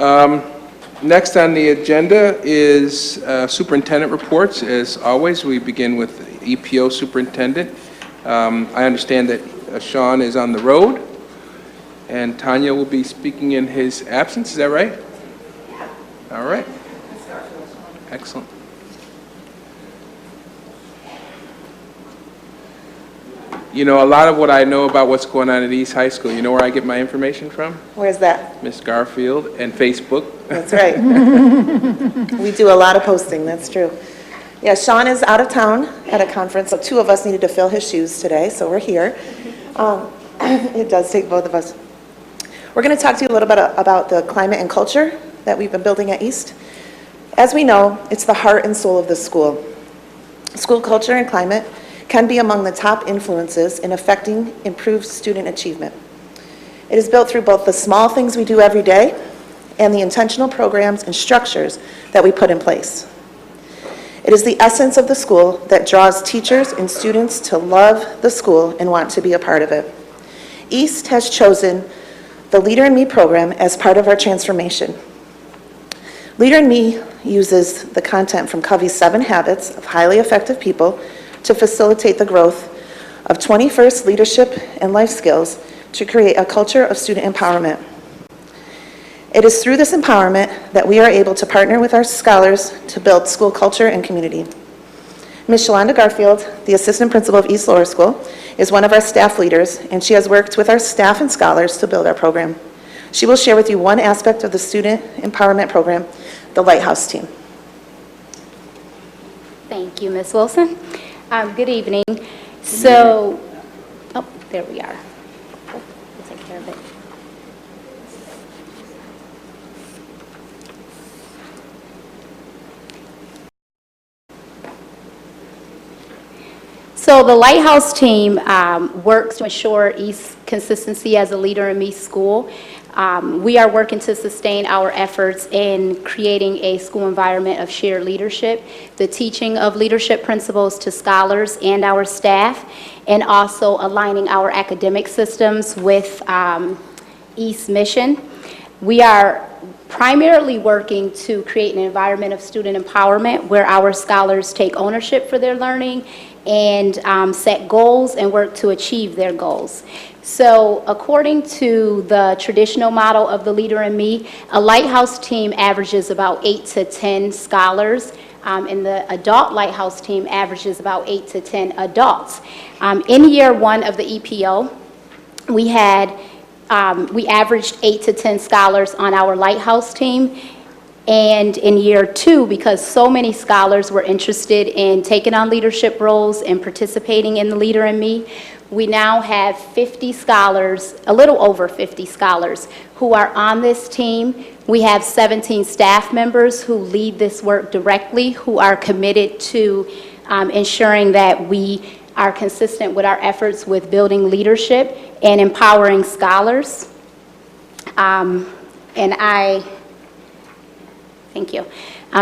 Next on the agenda is Superintendent Reports. As always, we begin with the EPO Superintendent. I understand that Sean is on the road, and Tanya will be speaking in his absence. Is that right? All right. Excellent. You know, a lot of what I know about what's going on at East High School, you know where I get my information from? Where's that? Miss Garfield and Facebook. That's right. We do a lot of posting, that's true. Yeah, Sean is out of town at a conference, so two of us needed to fill his shoes today, so we're here. It does take both of us. We're going to talk to you a little bit about the climate and culture that we've been building at East. As we know, it's the heart and soul of the school. School culture and climate can be among the top influences in affecting improved student achievement. It is built through both the small things we do every day and the intentional programs and structures that we put in place. It is the essence of the school that draws teachers and students to love the school and want to be a part of it. East has chosen the Leader in Me program as part of our transformation. Leader in Me uses the content from Covey's 7 Habits of Highly Effective People to facilitate the growth of 21st leadership and life skills to create a culture of student empowerment. It is through this empowerment that we are able to partner with our scholars to build school culture and community. Ms. Shalonda Garfield, the assistant principal of East Lower School, is one of our staff leaders, and she has worked with our staff and scholars to build our program. She will share with you one aspect of the student empowerment program, the Lighthouse Team. Thank you, Ms. Wilson. Good evening. So, oh, there we are. We'll take care of it. So the Lighthouse Team works to ensure East's consistency as a Leader in Me school. We are working to sustain our efforts in creating a school environment of shared leadership, the teaching of leadership principles to scholars and our staff, and also aligning our academic systems with East's mission. We are primarily working to create an environment of student empowerment where our scholars take ownership for their learning and set goals and work to achieve their goals. So according to the traditional model of the Leader in Me, a Lighthouse Team averages about 8 to 10 scholars, and the adult Lighthouse Team averages about 8 to 10 adults. In year 1 of the EPO, we averaged 8 to 10 scholars on our Lighthouse Team. And in year 2, because so many scholars were interested in taking on leadership roles and participating in the Leader in Me, we now have 50 scholars, a little over 50 scholars, who are on this team. We have 17 staff members who lead this work directly, who are committed to ensuring that we are consistent with our efforts with building leadership and empowering scholars. Thank you.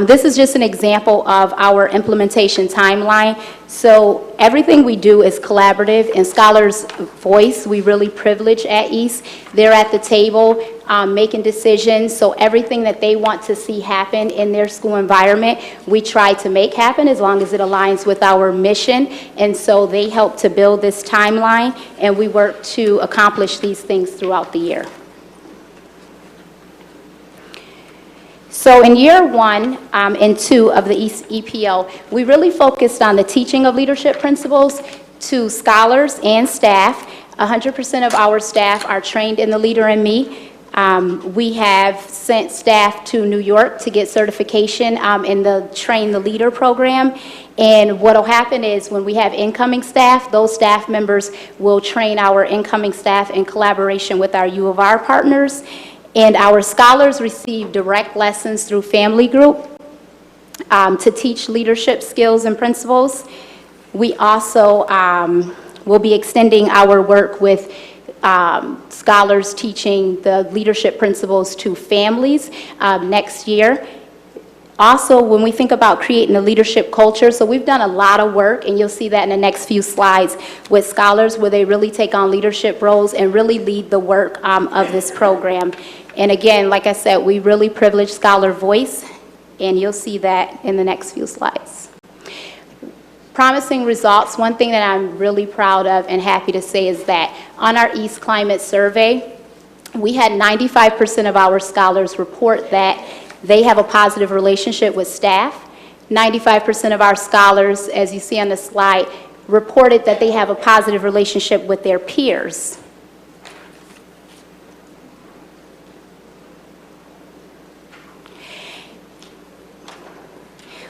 This is just an example of our implementation timeline. So everything we do is collaborative, and scholars' voice we really privilege at East. They're at the table making decisions, so everything that they want to see happen in their school environment, we try to make happen as long as it aligns with our mission. And so they help to build this timeline, and we work to accomplish these things throughout the year. So in year 1 and 2 of the East EPO, we really focused on the teaching of leadership principles to scholars and staff. 100% of our staff are trained in the Leader in Me. We have sent staff to New York to get certification in the Train the Leader program. And what will happen is when we have incoming staff, those staff members will train our incoming staff in collaboration with our U of R partners. And our scholars receive direct lessons through family group to teach leadership skills and principles. We also will be extending our work with scholars teaching the leadership principles to families next year. Also, when we think about creating a leadership culture, so we've done a lot of work, and you'll see that in the next few slides, with scholars where they really take on leadership roles and really lead the work of this program. And again, like I said, we really privilege scholar voice, and you'll see that in the next few slides. Promising results, one thing that I'm really proud of and happy to say is that on our East Climate Survey, we had 95% of our scholars report that they have a positive relationship with staff. 95% of our scholars, as you see on the slide, reported that they have a positive relationship with their peers.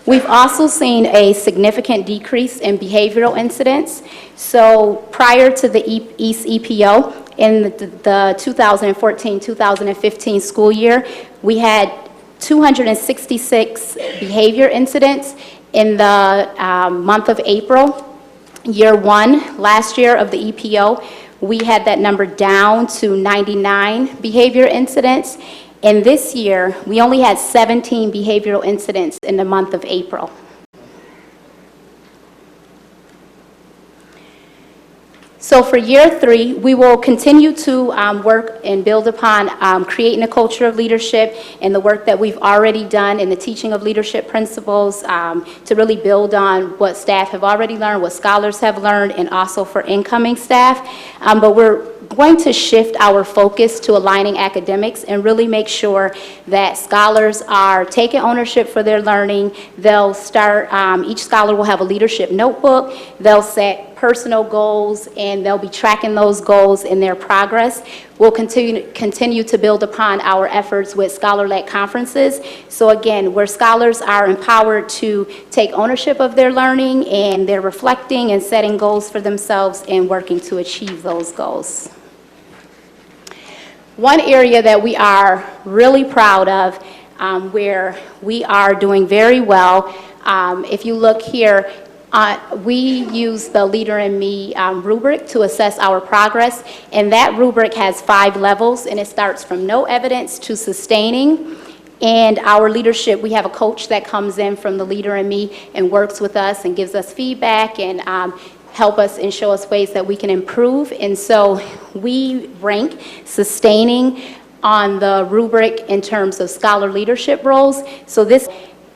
We've also seen a significant decrease in behavioral incidents. So prior to the East EPO, in the 2014-2015 school year, we had 266 behavior incidents in the month of April. Year one, last year of the EPO, we had that number down to 99 behavior incidents. And this year, we only had 17 behavioral incidents in the month of April. So for year three, we will continue to work and build upon creating a culture of leadership and the work that we've already done in the teaching of leadership principles to really build on what staff have already learned, what scholars have learned, and also for incoming staff. But we're going to shift our focus to aligning academics and really make sure that scholars are taking ownership for their learning. They'll start, each scholar will have a leadership notebook. They'll set personal goals, and they'll be tracking those goals in their progress. We'll continue to build upon our efforts with scholar-led conferences. So again, where scholars are empowered to take ownership of their learning, and they're reflecting and setting goals for themselves and working to achieve those goals. One area that we are really proud of, where we are doing very well, if you look here, we use the Leader in Me rubric to assess our progress, and that rubric has 5 levels, and it starts from no evidence to sustaining. And our leadership, we have a coach that comes in from the Leader in Me and works with us and gives us feedback and help us and show us ways that we can improve. And so we rank sustaining on the rubric in terms of scholar leadership roles. So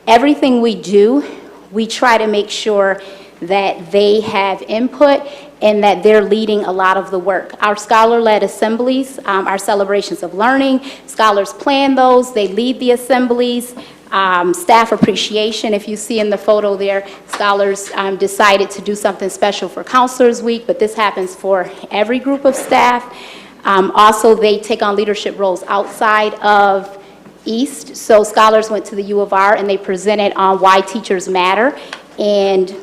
everything we do, we try to make sure that they have input and that they're leading a lot of the work. Our scholar-led assemblies, our celebrations of learning, scholars plan those, they lead the assemblies. Staff appreciation, if you see in the photo there, scholars decided to do something special for Counselors Week, but this happens for every group of staff. Also, they take on leadership roles outside of East. So scholars went to the U of R and they presented on why teachers matter, and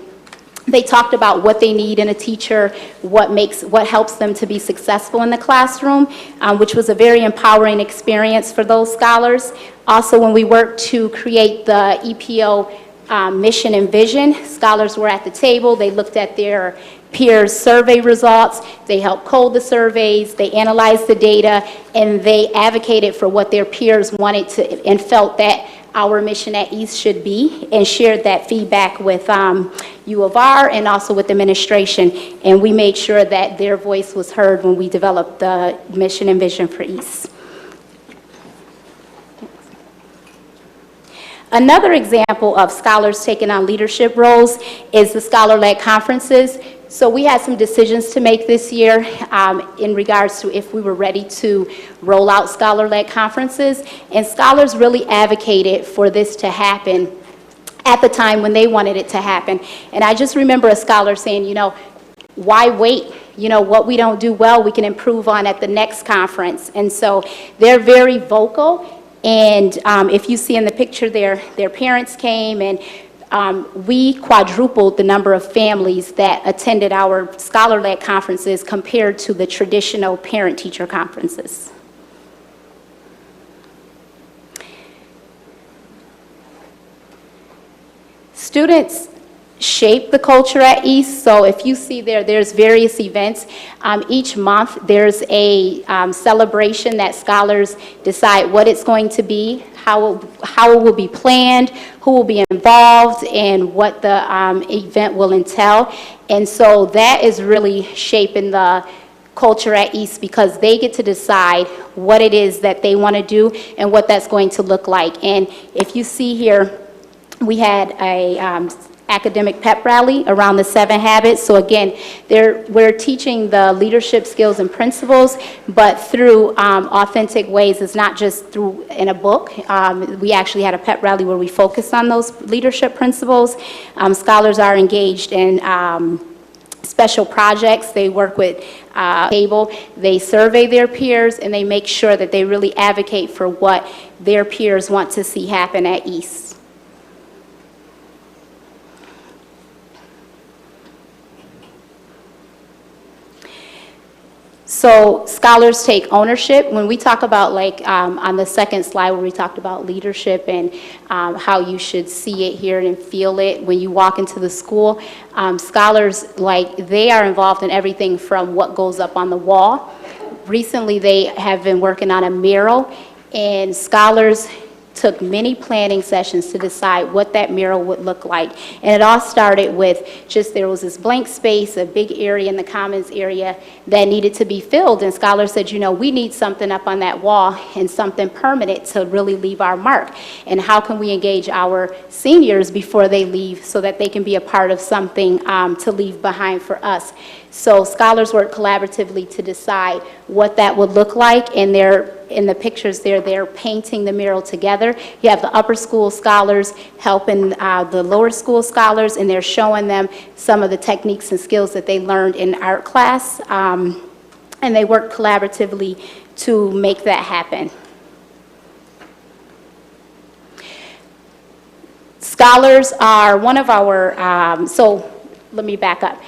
they talked about what they need in a teacher, what helps them to be successful in the classroom, which was a very empowering experience for those scholars. Also, when we worked to create the EPO mission and vision, scholars were at the table. They looked at their peers' survey results. They helped code the surveys. They analyzed the data, and they advocated for what their peers wanted to and felt that our mission at East should be, and shared that feedback with U of R and also with administration. And we made sure that their voice was heard when we developed the mission and vision for East. Another example of scholars taking on leadership roles is the scholar-led conferences. So we had some decisions to make this year in regards to if we were ready to roll out scholar-led conferences, and scholars really advocated for this to happen at the time when they wanted it to happen. And I just remember a scholar saying, you know, why wait? You know, what we don't do well, we can improve on at the next conference. And so they're very vocal. And if you see in the picture there, their parents came, and we quadrupled the number of families that attended our scholar-led conferences compared to the traditional parent-teacher conferences. Students shape the culture at East. So if you see there's various events. Each month there's a celebration that scholars decide what it's going to be, how it will be planned, who will be involved, and what the event will entail. And so that is really shaping the culture at East because they get to decide what it is that they want to do and what that's going to look like. And if you see here, we had a academic pep rally around the 7 habits. So again, we're teaching the leadership skills and principles, but through authentic ways. It's not just through in a book. We actually had a pep rally where we focused on those leadership principles. Scholars are engaged in special projects. They work with table. They survey their peers, and they make sure that they really advocate for what their peers want to see happen at East. So scholars take ownership. When we talk about, like, on the second slide where we talked about leadership and how you should see it, hear it, and feel it when you walk into the school, scholars, like, they are involved in everything from what goes up on the wall. Recently, they have been working on a mural, and scholars took many planning sessions to decide what that mural would look like. And it all started with just, there was this blank space, a big area in the commons area that needed to be filled. And scholars said, you know, we need something up on that wall and something permanent to really leave our mark. And how can we engage our seniors before they leave so that they can be a part of something to leave behind for us? So scholars work collaboratively to decide what that would look like, and in the pictures there, they're painting the mural together. You have the upper school scholars helping the lower school scholars, and they're showing them some of the techniques and skills that they learned in art class, and they work collaboratively to make that happen. Scholars are one of our, so let me back up.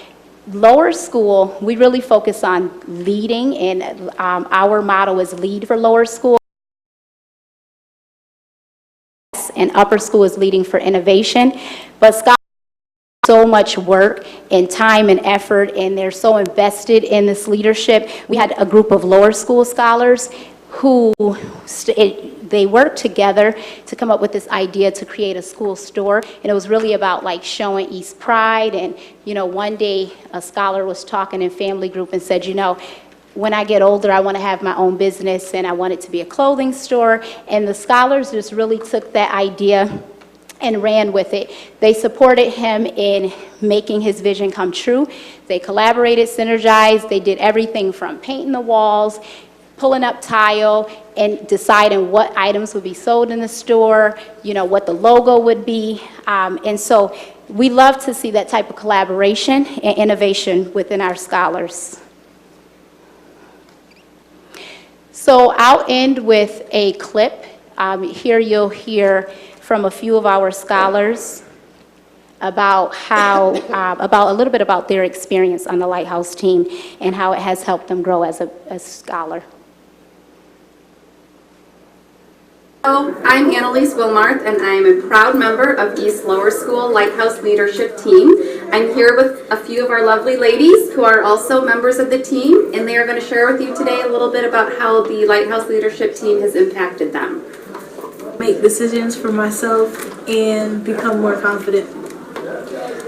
Lower school, we really focus on leading, and our motto is lead for lower school. And upper school is leading for innovation. But scholars do so much work and time and effort, and they're so invested in this leadership. We had a group of lower school scholars who they worked together to come up with this idea to create a school store. And it was really about, like, showing East pride. And, you know, one day a scholar was talking in family group and said, you know, when I get older, I want to have my own business, and I want it to be a clothing store. And the scholars just really took that idea and ran with it. They supported him in making his vision come true. They collaborated, synergized. They did everything from painting the walls, pulling up tile, and deciding what items would be sold in the store, you know, what the logo would be. And so we love to see that type of collaboration and innovation within our scholars. So I'll end with a clip. Here you'll hear from a few of our scholars about how, about a little bit about their experience on the Lighthouse team and how it has helped them grow as a scholar. Hello, I'm Annalise Wilmarth, and I am a proud member of East Lower School Lighthouse Leadership Team. I'm here with a few of our lovely ladies who are also members of the team, and they are going to share with you today a little bit about how the Lighthouse Leadership Team has impacted them. Make decisions for myself and become more confident.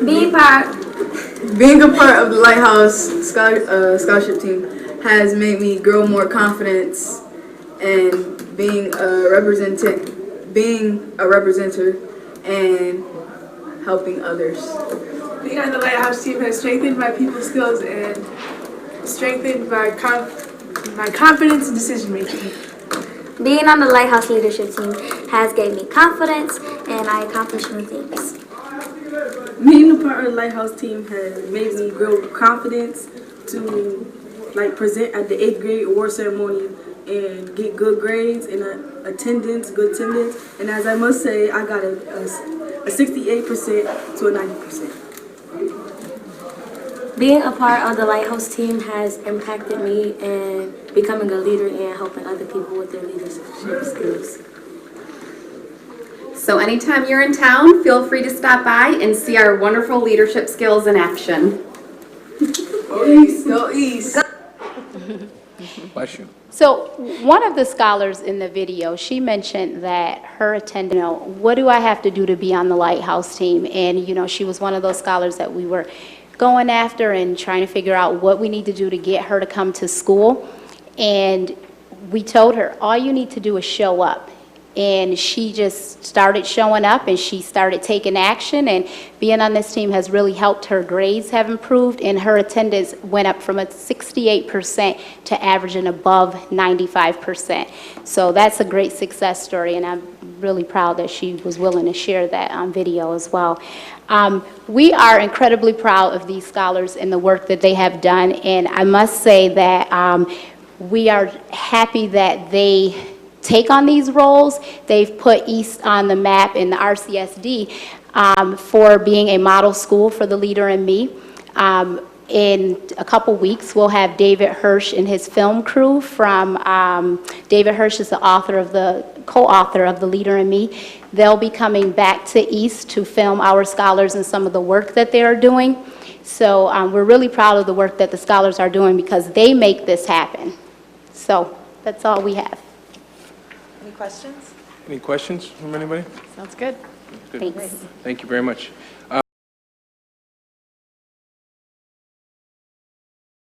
Being a part of the Lighthouse Scholarship Team has made me grow more confidence and being a representative and helping others. Being on the Lighthouse team has strengthened my people skills and strengthened my confidence and decision making. Being on the Lighthouse Leadership Team has gave me confidence and I accomplished new things. Being a part of the Lighthouse team has made me grow confidence to, like, present at the 8th grade award ceremony and get good grades and good attendance. And as I must say, I got a 68% to a 90%. Being a part of the Lighthouse team has impacted me in becoming a leader and helping other people with their leadership skills. So anytime you're in town, feel free to stop by and see our wonderful leadership skills in action. Go East! Go East! Bless you. So one of the scholars in the video, she mentioned that her attendant, what do I have to do to be on the Lighthouse team? And, you know, she was one of those scholars that we were going after and trying to figure out what we need to do to get her to come to school. And we told her, all you need to do is show up. And she just started showing up, and she started taking action, and being on this team has really helped. Her grades have improved, and her attendance went up from a 68% to averaging above 95%. So that's a great success story, and I'm really proud that she was willing to share that on video as well. We are incredibly proud of these scholars and the work that they have done, and I must say that we are happy that they take on these roles. They've put East on the map in the RCSD for being a model school for the Leader in Me. In a couple weeks, we'll have David Hirsch and his film crew from, David Hirsch is the co-author of The Leader in Me. They'll be coming back to East to film our scholars and some of the work that they are doing. So we're really proud of the work that the scholars are doing because they make this happen. So that's all we have. Any questions? Any questions from anybody? Sounds good. Good. Thanks. Thank you very much.